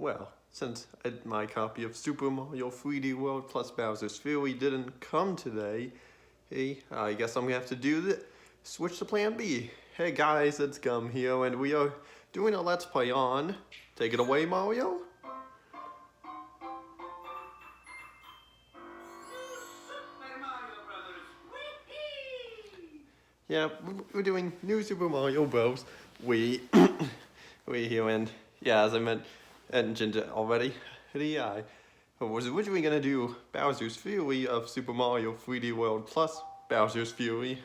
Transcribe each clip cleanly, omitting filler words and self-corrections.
Well, since my copy of Super Mario 3D World plus Bowser's Fury didn't come today, hey, I guess I'm gonna have to do the switch to Plan B. Hey guys, it's Gum here, and we are doing a Let's Play on. Take it away, Mario. Yeah, we're doing New Super Mario Bros. We here, and yeah, as I mentioned already, I was originally gonna do Bowser's Fury of Super Mario 3D World plus Bowser's Fury,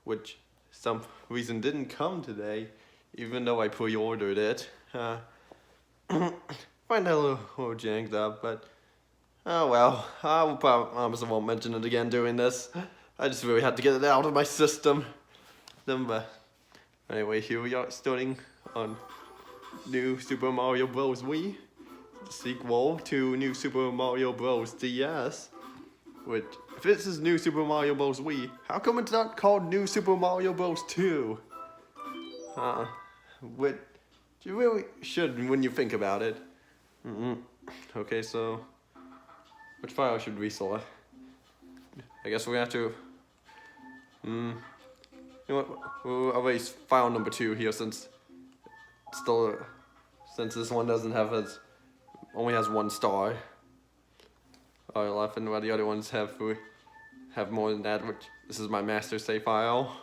which some reason didn't come today, even though I pre-ordered it. Find that a little janked up, but oh well. I promise I won't mention it again during this. I just really had to get it out of my system. But anyway, here we are starting on New Super Mario Bros. Wii, the sequel to New Super Mario Bros. DS. Which, if this is New Super Mario Bros. Wii, how come it's not called New Super Mario Bros. 2? Which you really should when you think about it. Okay, so which file should we select? I guess we're gonna have to. You know what? We'll erase file number 2 here since this one doesn't have only has 1 star. Alright, left, and while the other ones have more than that, which this is my master save file.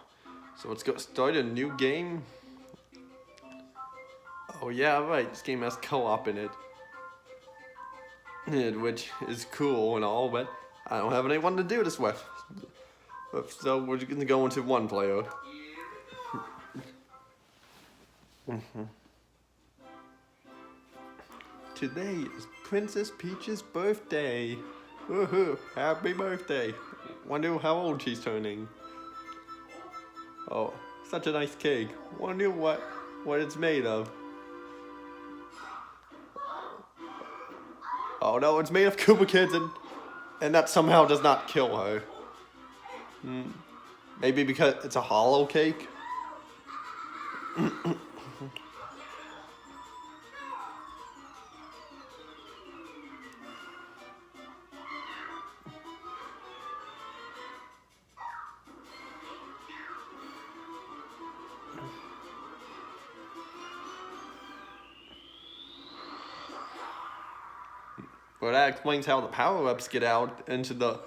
So let's go start a new game. Oh yeah, right, this game has co-op in it, which is cool and all, but I don't have anyone to do this with. So we're gonna go into 1 player. Today is Princess Peach's birthday. Woohoo! Happy birthday! Wonder how old she's turning. Oh, such a nice cake. Wonder what it's made of. Oh no, it's made of Koopa Kids, and that somehow does not kill her. Maybe because it's a hollow cake? Well, that explains how the power-ups get out into the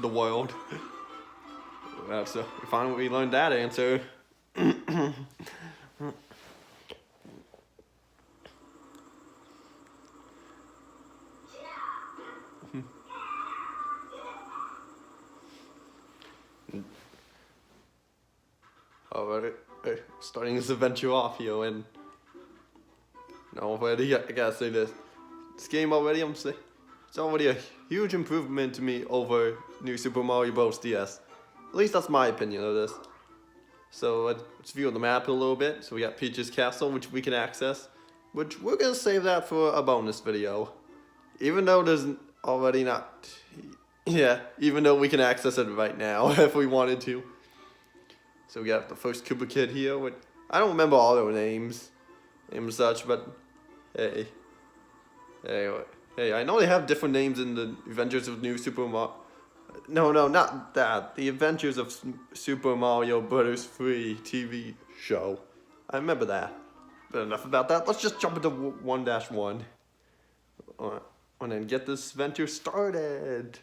world. So we learned that answer. Alright, starting this adventure off here, and already I gotta say this. This game already, it's already a huge improvement to me over New Super Mario Bros. DS. At least that's my opinion of this. So let's view the map a little bit. So we got Peach's Castle, which we can access, which we're gonna save that for a bonus video. Even though there's already not, even though we can access it right now if we wanted to. So we got the first Koopa Kid here, which I don't remember all their names and such, but hey, I know they have different names in the Adventures of New Super Mario. No, not that. The Adventures of Super Mario Bros. 3 TV show. I remember that. But enough about that. Let's just jump into 1-1. And then get this adventure started.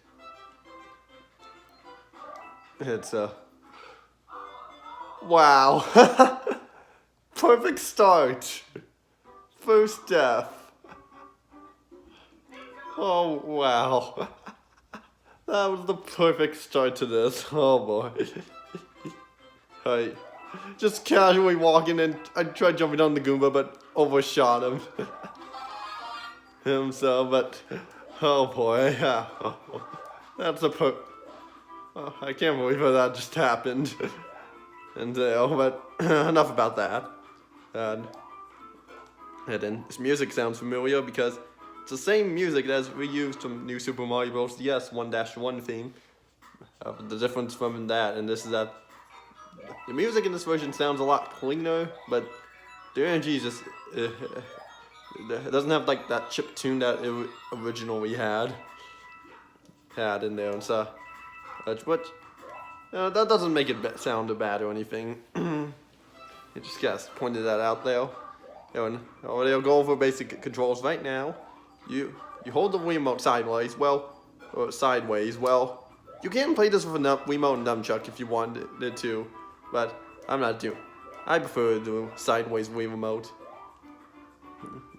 It's wow. Perfect start. First death. Oh, wow. That was the perfect start to this. Oh, boy. Hey, just casually walking in. I tried jumping on the Goomba, but overshot him. But, oh, boy. Yeah. That's I can't believe how that just happened. And, but enough about that. And then this music sounds familiar because it's the same music as we used from New Super Mario Bros. DS 1-1 theme. The difference from that and this is that the music in this version sounds a lot cleaner, but the energy is just It doesn't have like that chip tune that it originally had in there and stuff. But that doesn't make it sound bad or anything. It just guys pointed that out there. And they'll go over basic controls right now. You hold the Wiimote sideways. Well, you can play this with a Wiimote and nunchuck if you wanted to, but I'm not doing. I prefer to do sideways Wiimote.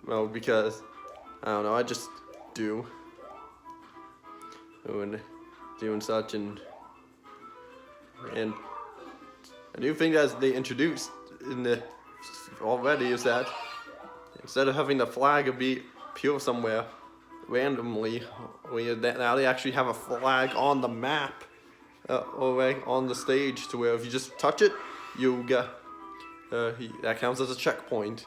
Well, because I don't know, I just do. And doing such and a new thing that they introduced in the already is that instead of having the flag appear somewhere randomly, now they actually have a flag on the map or on the stage to where if you just touch it, you get that counts as a checkpoint,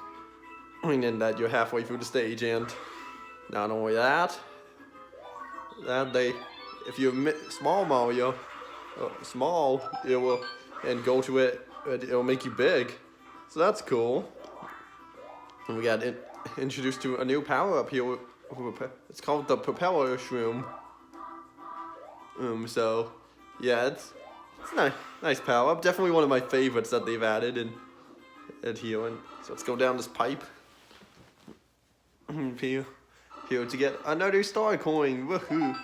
meaning that you're halfway through the stage. And not only that if you small Mario, small, it will and go to it, it'll make you big. So that's cool. And we got introduced to a new power up here. It's called the Propeller Shroom. So yeah, it's a nice power up. Definitely one of my favorites that they've added in here. And so let's go down this pipe here to get another star coin. Woohoo!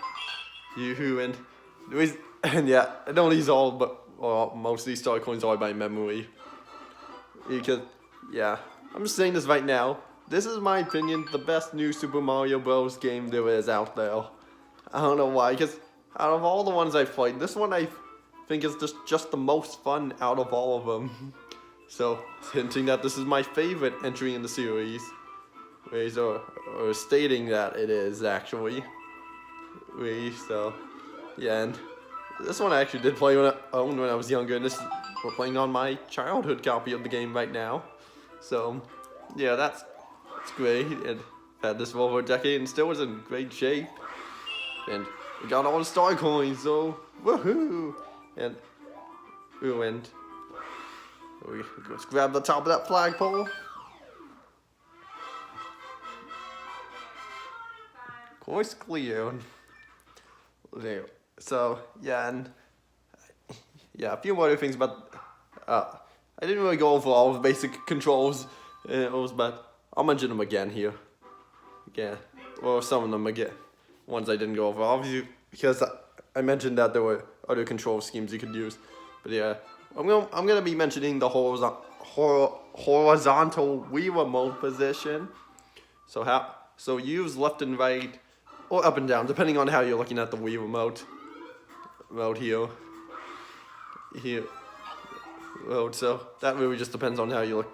And yeah, I don't use all, but most of these star coins are by memory. Because yeah, I'm just saying this right now. This is my opinion, the best new Super Mario Bros. Game there is out there. I don't know why, because out of all the ones I've played, this one I think is just the most fun out of all of them. So, hinting that this is my favorite entry in the series. Or stating that it is, actually. So, yeah, and this one I actually did play when I was younger, and we're playing on my childhood copy of the game right now. So, yeah, that's great. And had this for over a decade and still was in great shape. And we got all the star coins, so woohoo! And let's grab the top of that flagpole. Course clear. There. So yeah, and yeah, a few more other things, but I didn't really go over all of the basic controls, but I'll mention them again here. Yeah, or some of them again. Ones I didn't go over, obviously, because I mentioned that there were other control schemes you could use. But yeah, I'm gonna be mentioning the horizontal Wii remote position. So use left and right, or up and down, depending on how you're looking at the Wii remote here. So that really just depends on how you look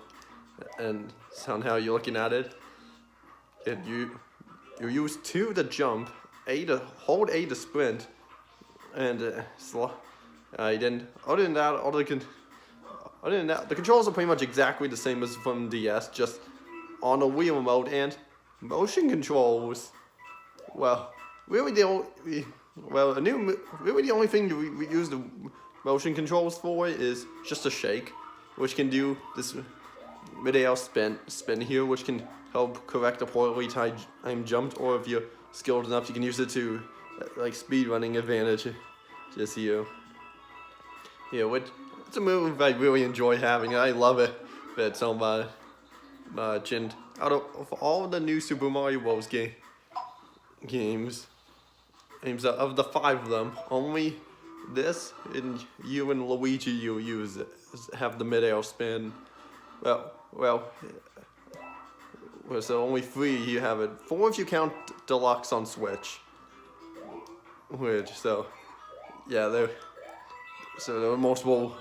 and on how you're looking at it. And you use 2 to jump, hold A to sprint, and other than that, the controls are pretty much exactly the same as from DS, just on a Wii remote. And motion controls, really the only thing we use the motion controls for is just a shake, which can do this mid-air spin here, which can help correct a poorly timed jump, or if you're skilled enough, you can use it to like speedrunning advantage. Just here. Yeah, it's a move I really enjoy having. I love it so much. And out of all the new Super Mario Bros. Games, of the 5 of them, only this and you and Luigi have the mid-air spin. So only 3 you have it. 4 if you count Deluxe on Switch. So there are multiple.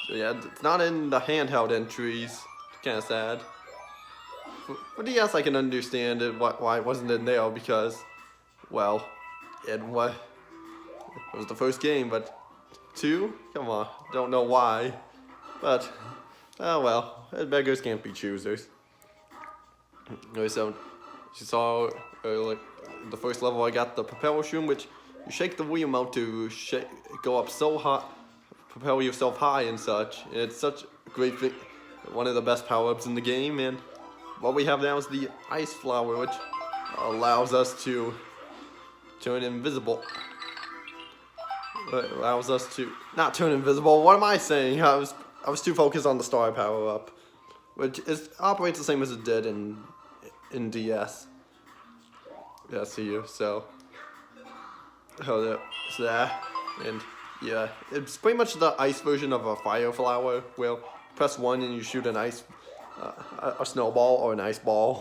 So yeah, it's not in the handheld entries. Kind of sad. For DS, I can understand it why it wasn't in there, because, it was the first game, but 2, come on, don't know why, but beggars can't be choosers. So you saw like the first level, I got the Propeller Shroom, which you shake the Wii remote to go up so high, propel yourself high and such. It's such a great thing, one of the best power-ups in the game. And what we have now is the ice flower, which allows us to turn invisible. It allows us to not turn invisible. What am I saying? I was too focused on the star power up, which operates the same as it did in DS. Yeah, see you. So that, and yeah, it's pretty much the ice version of a fire flower. Where press 1 and you shoot an ice, a snowball or an ice ball,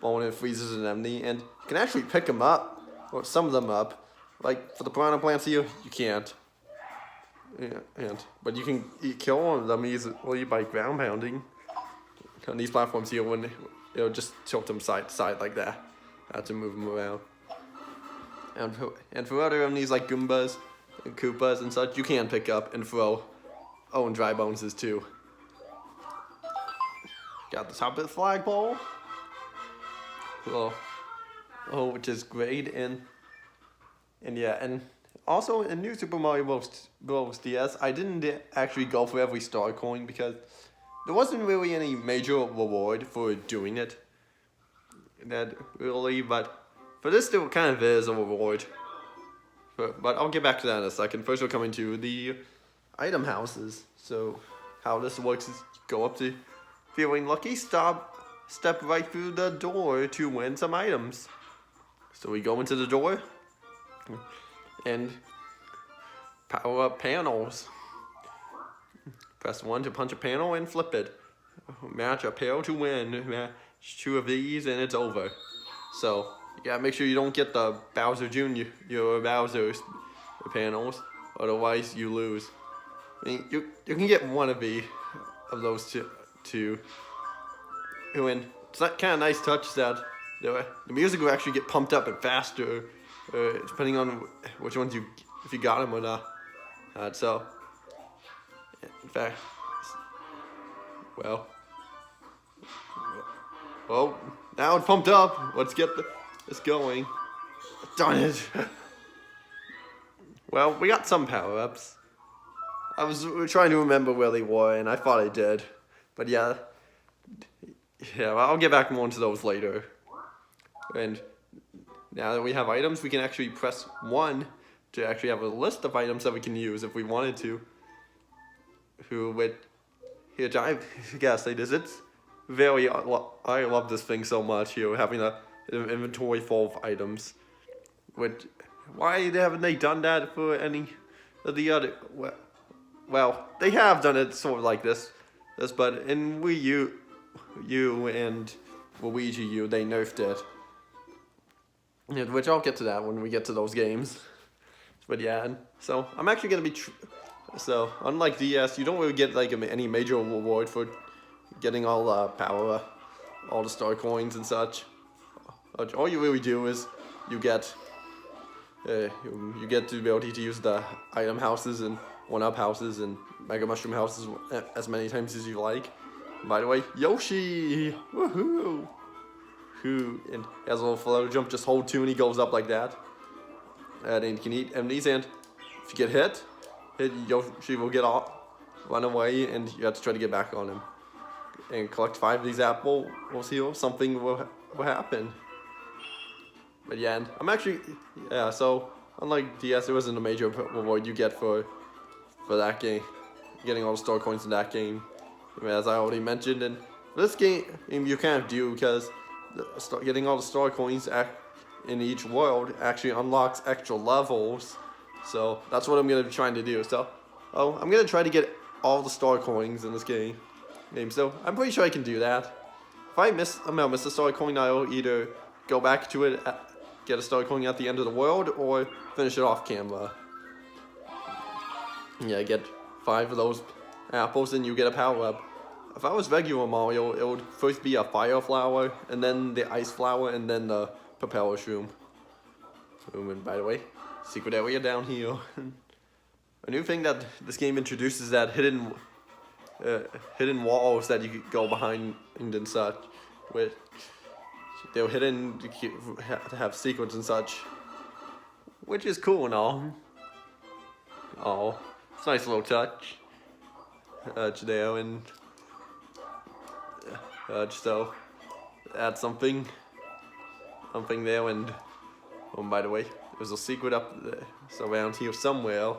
when it freezes and empty, and you can actually pick them up, or some of them up. Like for the piranha plants here, you can't. Yeah, but you can kill one of them easily by ground pounding. On these platforms here, when it'll just tilt them side to side like that, to move them around. And for other enemies like Goombas and Koopas and such, you can pick up and throw. Oh, and Dry Bones is too. Got the top of the flagpole. Oh, which is great, and yeah, and also in New Super Mario Bros. DS, I didn't actually go for every star coin because there wasn't really any major reward for doing it. But for this there kind of is a reward. But I'll get back to that in a second. First we're coming to the item houses. So how this works is you go up to feeling lucky, step right through the door to win some items. So we go into the door and power up panels. Press 1 to punch a panel and flip it. Match a pair to win. Match 2 of these and it's over. So you gotta make sure you don't get the Bowser Jr. Your Bowser's panels, otherwise you lose. I mean, you can get one of those two. And it's that kind of nice touch that the music will actually get pumped up and faster, depending on which ones if you got them or not. So, in fact, well, now it's pumped up. Let's get this going. Darn it. Well, we got some power-ups. I was trying to remember where they were, and I thought I did. But yeah, well, I'll get back more into those later. And now that we have items, we can actually press 1 to actually have a list of items that we can use if we wanted to. Here, I gotta say this, it's very, I love this thing so much here, having an inventory full of items. Why haven't they done that for any of the other, well, they have done it sort of like this, but in Wii U and Luigi U, they nerfed it. Yeah, which I'll get to that when we get to those games. But yeah, and so I'm actually gonna be. So unlike DS, you don't really get like any major reward for getting all power, all the star coins and such. All you really do is you get the ability to use the item houses and 1-up houses and Mega Mushroom houses as many times as you like. By the way, Yoshi, woohoo! And he has a little floater jump, just hold 2 and he goes up like that. And you can eat enemies, and if you get hit, Yoshi will get off, run away, and you have to try to get back on him. And collect 5 of these apples, we'll see if something will happen. But yeah, and I'm actually, so unlike DS, there wasn't a major reward you get for that game, getting all the star coins in that game. As I already mentioned, and this game you kind of do because getting all the star coins in each world actually unlocks extra levels. So that's what I'm going to be trying to do. So, I'm going to try to get all the star coins in this game. So I'm pretty sure I can do that. If I miss a star coin, I'll either go back to it, get a star coin at the end of the world, or finish it off camera. Yeah, get 5 of those apples and you get a power-up. If I was regular Mario, it would first be a fire flower, and then the ice flower, and then the propeller shroom. And by the way, secret area down here. A new thing that this game introduces is that hidden walls that you could go behind and such. They're hidden to have secrets and such, which is cool and all. Oh, it's a nice little touch. There and so add something there. And oh, by the way, there's a secret up there, so around here somewhere.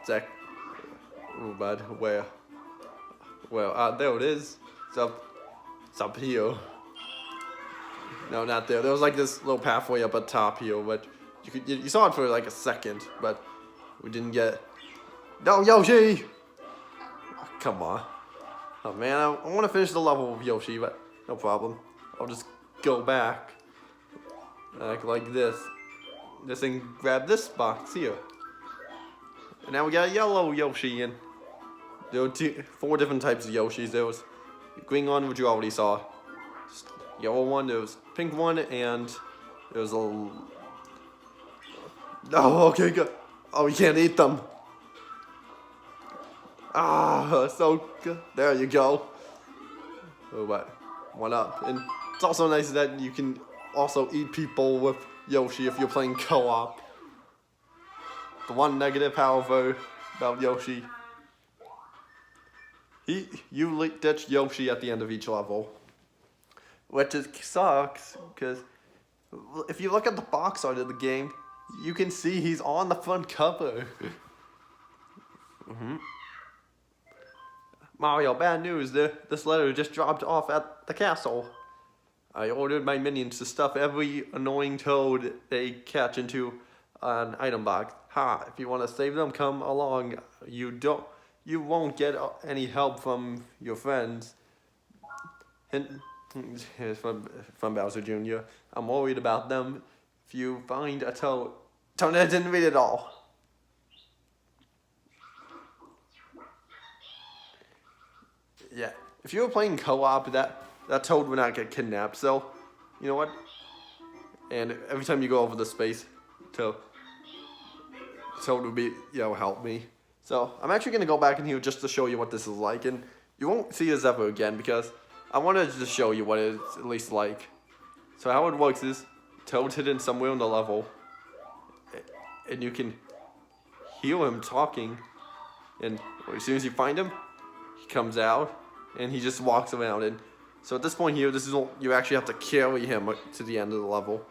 Zach, oh, bud, where? Well, there it is. It's up here. No, not there. There was like this little pathway up at top here, but you saw it for like a second, but we didn't get. No, Yoshi! Oh, come on. Oh man, I want to finish the level with Yoshi, but no problem. I'll just go back like this and grab this box here. And now we got a yellow Yoshi, and there were 4 different types of Yoshis. There was the green one, which you already saw. Yellow one, there was pink one, and there was a. Oh, okay, good. Oh, you can't eat them. Ah, so good. There you go. Oh, but 1 up. And it's also nice that you can also eat people with Yoshi if you're playing co-op. The one negative, however, about Yoshi, you ditch Yoshi at the end of each level, which sucks, because if you look at the box art of the game, you can see he's on the front cover. Mario, bad news, this letter just dropped off at the castle. I ordered my minions to stuff every annoying toad they catch into an item box. Ha, if you want to save them, come along. You won't get any help from your friends. Hint from Bowser Jr. I'm worried about them. If you find a toad... I didn't read it all. Yeah, if you were playing co-op, that toad would not get kidnapped. So, you know what? And every time you go over the space, toad would be, help me. So I'm actually gonna go back in here just to show you what this is like, and you won't see this ever again because I wanted to just show you what it's at least like. So how it works is Toad's hidden somewhere in the level, and you can hear him talking, and as soon as you find him, he comes out and he just walks around. And so at this point here, you actually have to carry him to the end of the level,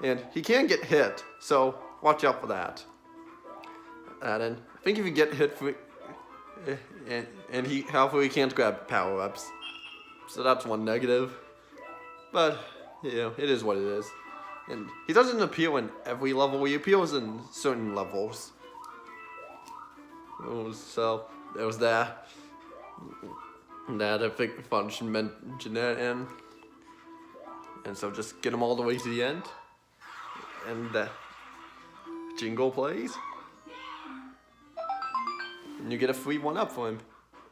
and he can get hit, so watch out for that. And I think if you get hit however he can't grab power-ups, so that's one negative. But it is what it is. And he doesn't appear in every level. He appears in certain levels. So there was that. That I think fun should mention that, and so just get him all the way to the end, and jingle plays, and you get a free 1-up for him.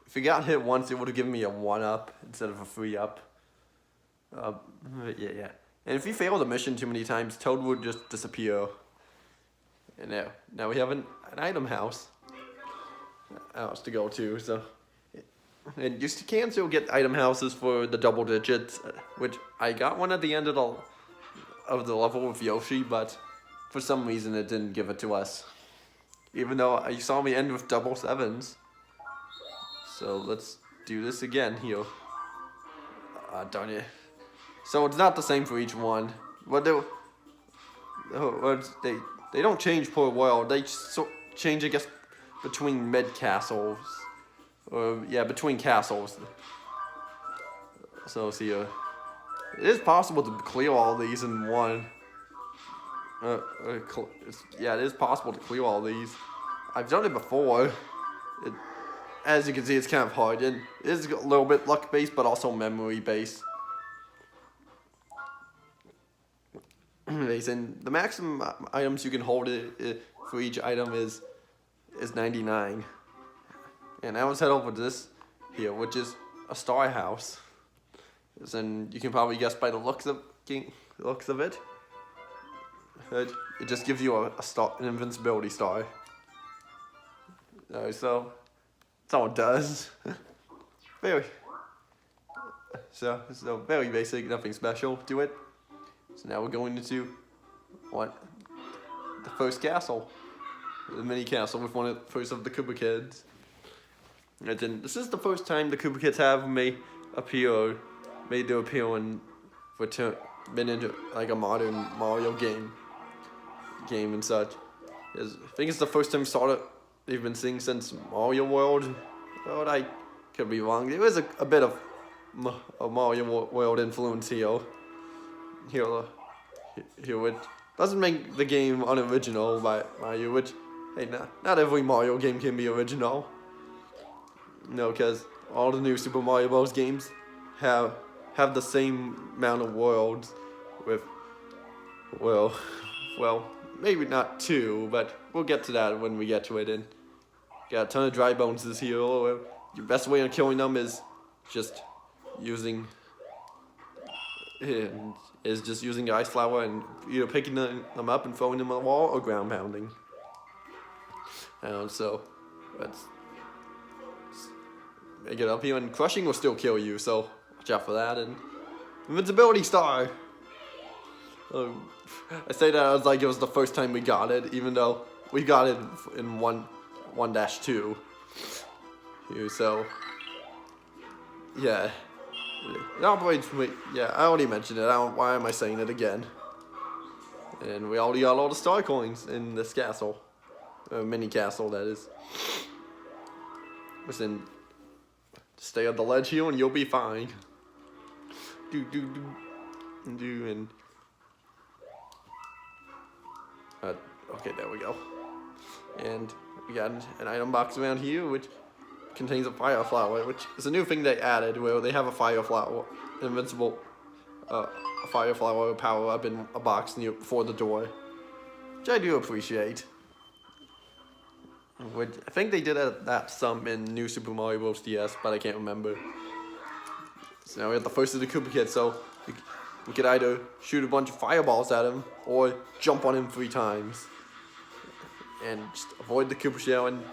If he got hit once, it would have given me a 1-up instead of a 3-up. Yeah. And if you fail the mission too many times, Toad would just disappear. And now we have an item house to go to. So, and you can still get item houses for the double digits, which I got one at the end of the level with Yoshi, but for some reason it didn't give it to us. Even though you saw me end with double 7s. So let's do this again here. Darn it. So it's not the same for each one. But they don't change per world. They change, I guess, between mid-castles. Between castles. So see, it is possible to clear all these in one. It is possible to clear all these. I've done it before. As you can see, it's kind of hard, and it is a little bit luck-based, but also memory-based. And the maximum items you can hold for each item is 99. And now let's head over to this here, which is a star house. And you can probably guess by the looks of it. It just gives you an invincibility star. So that's all it does. very basic, nothing special to it. So now we're going into the first castle, the mini castle with first of the Koopa Kids. And then this is the first time the Koopa Kids have made their appearance been into like a modern Mario game and such. I think it's the first time sort of they've been seeing since Mario World. But I could be wrong. There is a bit of a Mario World influence here. Here, which doesn't make the game unoriginal by Mario. Which, hey, not every Mario game can be original. No, because all the new Super Mario Bros. Games have the same amount of worlds with, well, maybe not 2, but we'll get to that when we get to it. And got a ton of dry bones this here. Your best way of killing them is just using the ice flower and either picking them up and throwing them on the wall or ground pounding. So let's get up here, and crushing will still kill you, so watch out for that. And invincibility star. I say that as like it was the first time we got it, even though we got it in 1-2. So yeah, it operates. Yeah, I already mentioned it. Why am I saying it again? And we already got all the star coins in this castle, mini castle that is. Listen, stay on the ledge here and you'll be fine. And okay, there we go. And we got an item box around here which contains a fire flower, which is a new thing they added, where they have a fire flower, invincible, a fire flower power up in a box before the door, which I do appreciate. Which I think they did that some in New Super Mario Bros. DS, but I can't remember. So now we have the first of the Koopa Kids, so we could either shoot a bunch of fireballs at him or jump on him 3 times and just avoid the Koopa shell and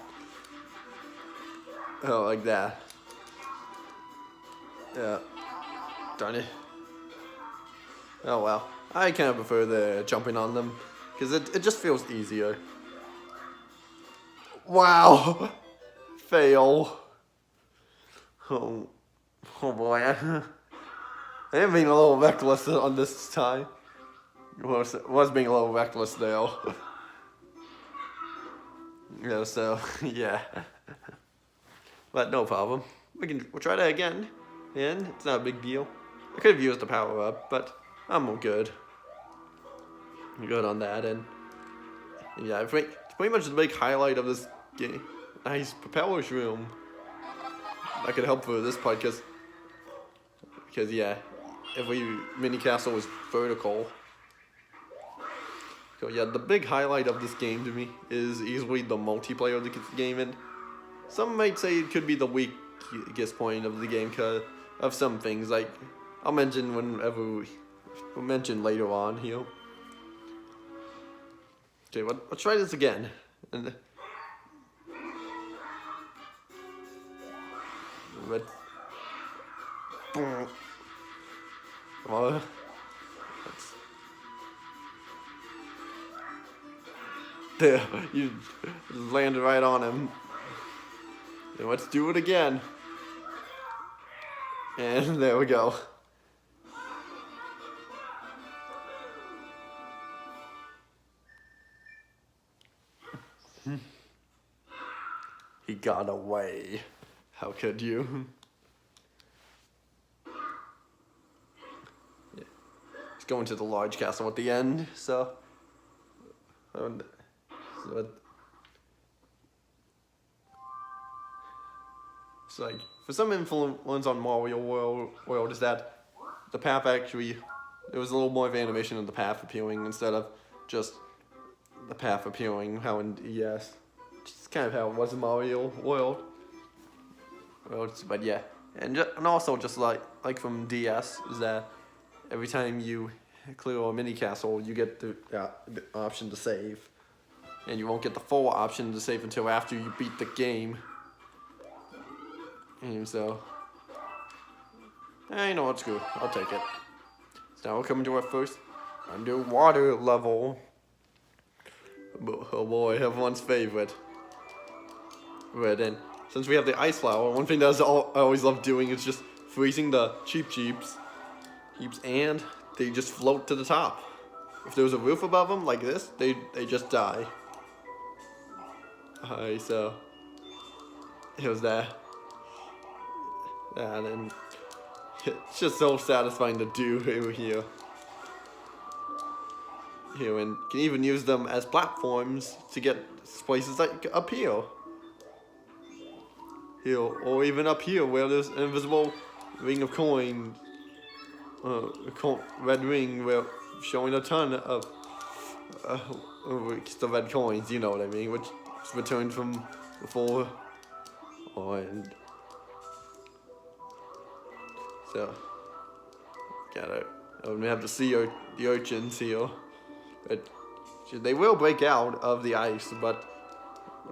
like that. Yeah, darn it. Oh well, I kind of prefer the jumping on them because it just feels easier. Wow, fail. Oh boy, I am being a little reckless on this time. Was being a little reckless though. Yeah, so yeah. But no problem. We'll try that again, and it's not a big deal. I could have used the power up, but I'm good. I'm good on that, and yeah, I think it's pretty much the big highlight of this game. Nice propeller shroom. That could help for this part, because yeah, every mini castle is vertical. So yeah, the big highlight of this game to me is easily the multiplayer of the game, and some might say it could be the weakest point of the game because of some things, like I'll mention whenever we'll mention later on here. Okay, let's try this again. And there, you landed right on him. And let's do it again. And there we go. He got away. How could you? Yeah. He's going to the large castle at the end, so it's like, for some influence on Mario World is that the path actually, there was a little more of animation of the path appearing instead of just the path appearing how in DS. It's kind of how it was in Mario World. But yeah, and also just like from DS is that every time you clear a mini castle, you get the option to save, and you won't get the full option to save until after you beat the game. And so, you know what's good. I'll take it. So now we're coming to our first underwater level. Oh boy, everyone's favorite. Right then, since we have the ice flower, one thing that I always love doing is just freezing the Cheep Cheeps. heaps, and they just float to the top. If there was a roof above them like this, they just die. Alright, so here's that. And then it's just so satisfying to do over here. Here, and can even use them as platforms to get places like up here. Here, or even up here where there's an invisible ring of coins. Red ring where showing a ton of the red coins, you know what I mean, which is returned from before. And so, we have to see the urchins here. But they will break out of the ice, but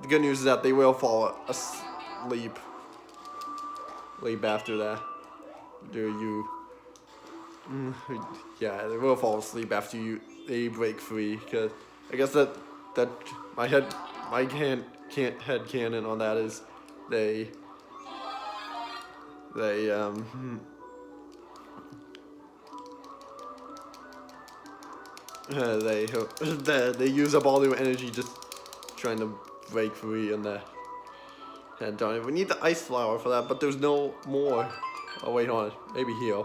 the good news is that they will fall asleep after that. Yeah, they will fall asleep after they break free. Cause I guess that my head canon on that is they use up all their energy just trying to break free, and darn it, we need the ice flower for that, but there's no more. Oh wait, hold on, maybe here.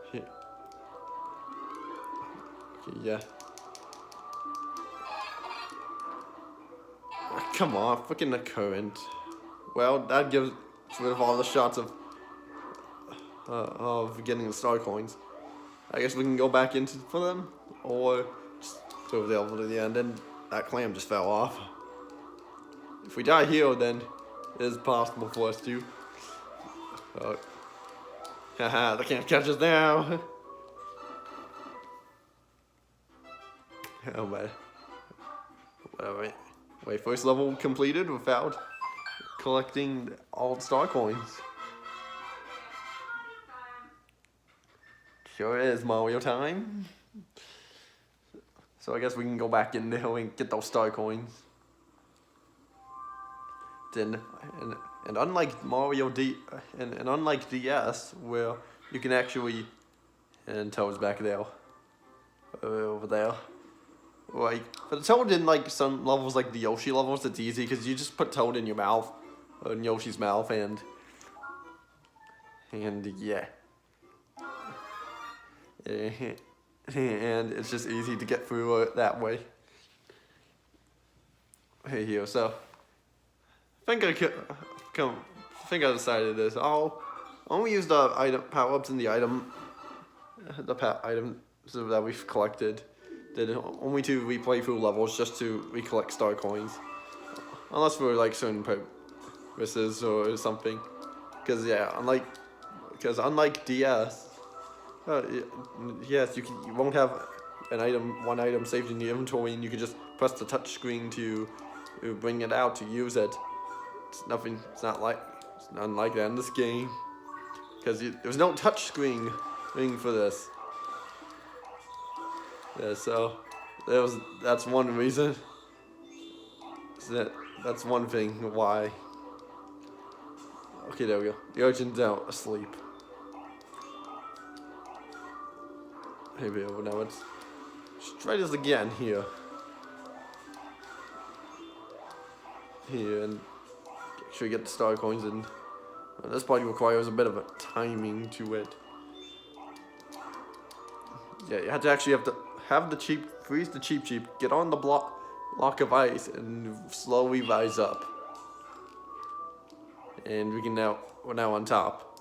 Okay, yeah. Come on, freaking the current. Well, that gives rid of all the shots of getting the star coins. I guess we can go back into for them, or just go over to the end, and that clam just fell off. If we die here, then it is possible for us to. Haha, they can't catch us now. Oh, but whatever. Wait, first level completed without collecting all the star coins. Sure is Mario time. So I guess we can go back in there and get those star coins. Then, and unlike Mario and unlike DS, where you can actually, and Toad's back there, over there. Like, but Toad in like some levels, like the Yoshi levels, it's easy because you just put Toad in your mouth, in Yoshi's mouth, and yeah. And it's just easy to get through it that way. Hey, here, so I think I decided this. I'll only use the power-ups in the items that we've collected. Only to replay through levels, just to recollect star coins, unless for like certain purposes or something. Because yeah, unlike DS. Yes, you won't have one item saved in the inventory, and you can just press the touch screen to bring it out to use it. It's not like that in this game, because there's no touch screen for this. Yeah, so that's one reason. That's one thing why. Okay, there we go. The urchin's out asleep. Maybe now let's try this again here. And make sure you get the star coins in. This part requires a bit of a timing to it. Yeah, you have to freeze the Cheep Cheep, get on the block of ice, and slowly rise up. And we're now on top.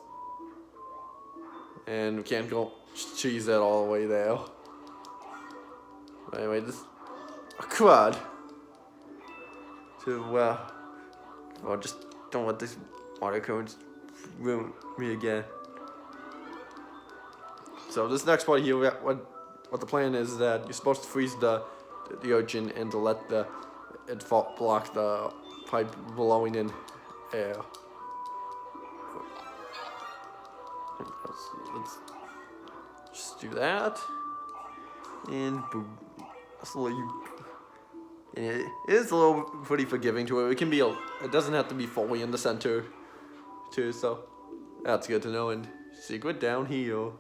And we can't go cheese that all the way there. Anyway, this crud. So just don't let this water cones ruin me again. So this next part here, what the plan is that you're supposed to freeze the urchin and to let it block the pipe blowing in air. Let's just do that, and boom, sleep. And it is a little pretty forgiving to it. It doesn't have to be fully in the center, too. So that's good to know. And secret down here.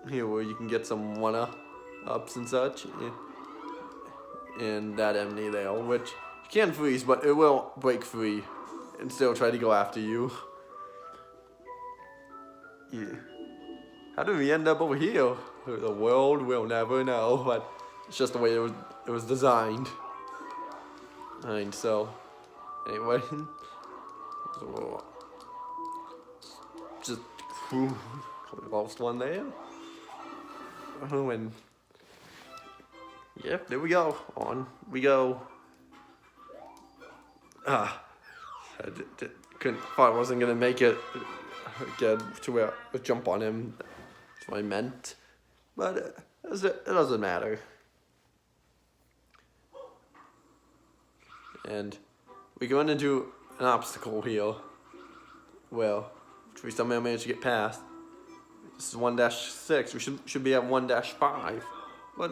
here where you can get some one-ups and such. And that enemy there, which you can freeze, but it will break free and still try to go after you. Yeah. How did we end up over here? The world will never know, but it's just the way it was designed. And so, anyway, so, just lost one there. Oh, and yep, there we go. On we go. I thought I wasn't gonna make it get to where I jump on him. That's what I meant, but it doesn't matter. And we're going into an obstacle here. Well, which we somehow managed to get past. This is 1-6. We should be at 1-5, but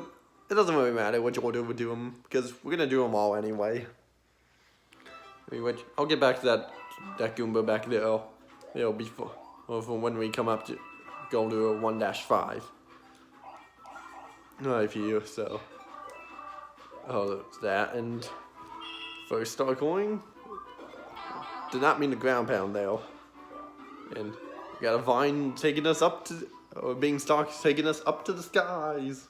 it doesn't really matter which order we do them because we're gonna do them all anyway. I'll get back to that Goomba back there. It'll be for when we come up to go to a 1-5. Right here, so. Oh, that's that. And first star coin. Did not mean to ground pound there. And we got a vine taking us up to, or beanstalk taking us up to the skies.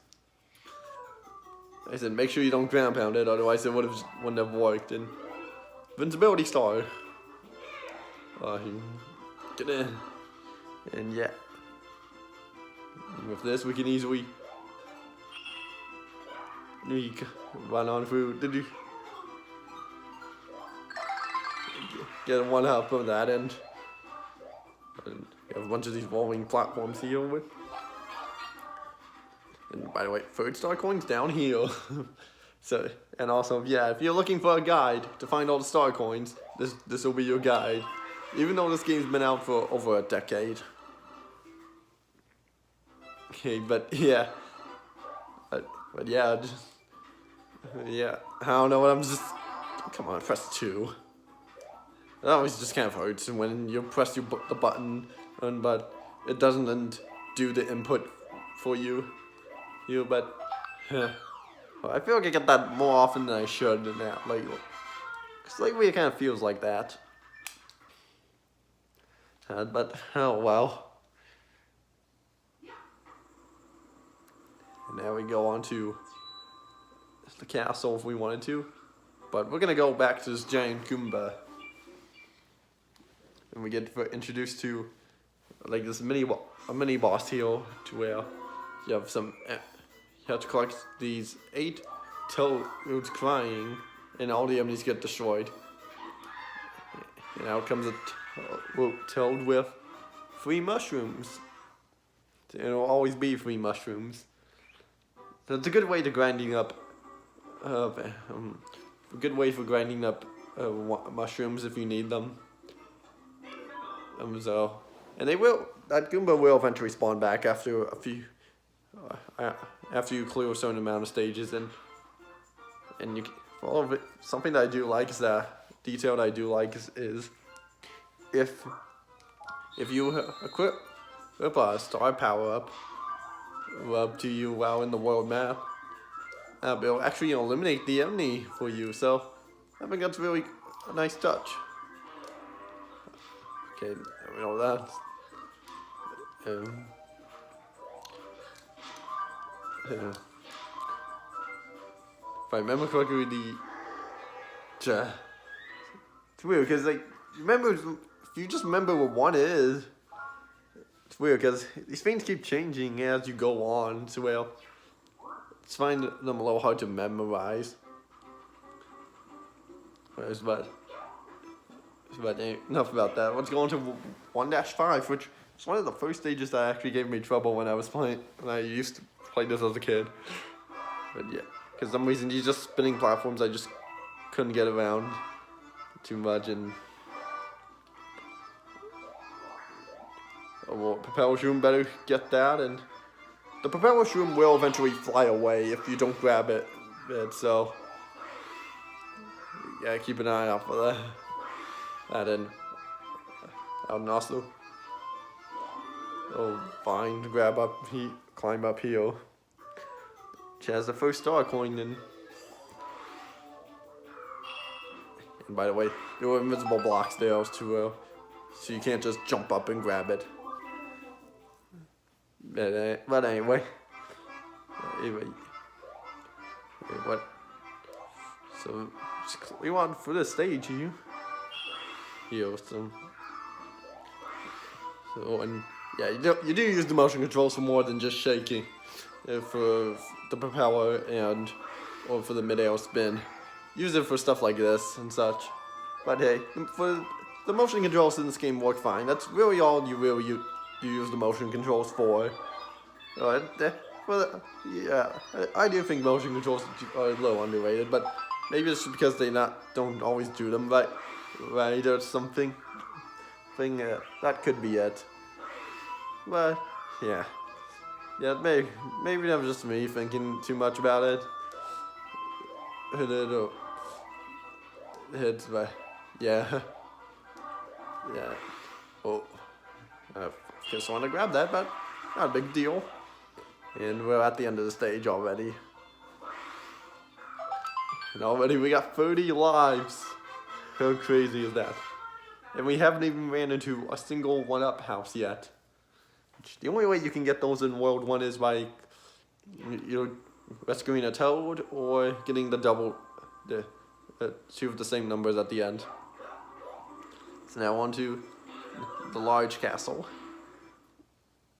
I said, make sure you don't ground pound it, otherwise it wouldn't have worked. And invincibility star. Get in. And yeah. And with this, we can easily run on through. Did you get one up on that end? And you have a bunch of these rolling platforms here with. And by the way, third star coins down here. So, and also, yeah, if you're looking for a guide to find all the star coins, this will be your guide. Even though this game's been out for over a decade. Okay, but yeah. But yeah, yeah, I don't know what I'm just, come on, press 2. That always just kind of hurts when you press the button, but it doesn't do the input for you. But I feel like I get that more often than I should now lately. Cause lately it kind of feels like that. But oh well. And now we go on to the castle if we wanted to, but we're gonna go back to this giant Goomba. And we get introduced to like this mini boss here, to where you have you have to collect these 8 toads crying, and all the enemies get destroyed. And out comes a toad with 3 mushrooms. It'll always be 3 mushrooms. So it's a good way to grinding up. A good way for grinding up mushrooms if you need them. And that Goomba will eventually spawn back after a few, after you clear a certain amount of stages, and you, for all of it, something that I do like is that detail that I do like is if you equip a star power up to you while in the world map, it'll actually eliminate the enemy for you. So I think that's really a nice touch. Okay, we know that. If I remember correctly, it's weird because if you just remember what one is, it's weird because these things keep changing as you go on. So well, it's find them a little hard to memorize. But enough about that. Let's go on to 1-5, which is one of the first stages that actually gave me trouble when I used to play this as a kid. But yeah, because some reason these just spinning platforms I just couldn't get around too much, and Propeller Shroom better get that, and the Propeller Shroom will eventually fly away if you don't grab it, so yeah, keep an eye out for that. And also, Oh, fine. Grab up, climb up here. She has the first star coin in. And by the way, there were invisible blocks there too, so you can't just jump up and grab it. But anyway, what? So we want for the stage here. So and yeah, you do use the motion controls for more than just shaking, for the propeller or for the mid-air spin. Use it for stuff like this and such. But hey, for the motion controls in this game work fine. That's really all you use the motion controls for. Well, yeah, I do think motion controls are a little underrated, but maybe it's because they don't always do them right or something. That could be it. But yeah, maybe that was just me thinking too much about it. But yeah, yeah. Oh, just want to grab that, but not a big deal. And we're at the end of the stage already. And already we got 30 lives. How crazy is that? And we haven't even ran into a single 1-up house yet. The only way you can get those in World 1 is by rescuing a toad or getting the two of the same numbers at the end. So now on to the large castle.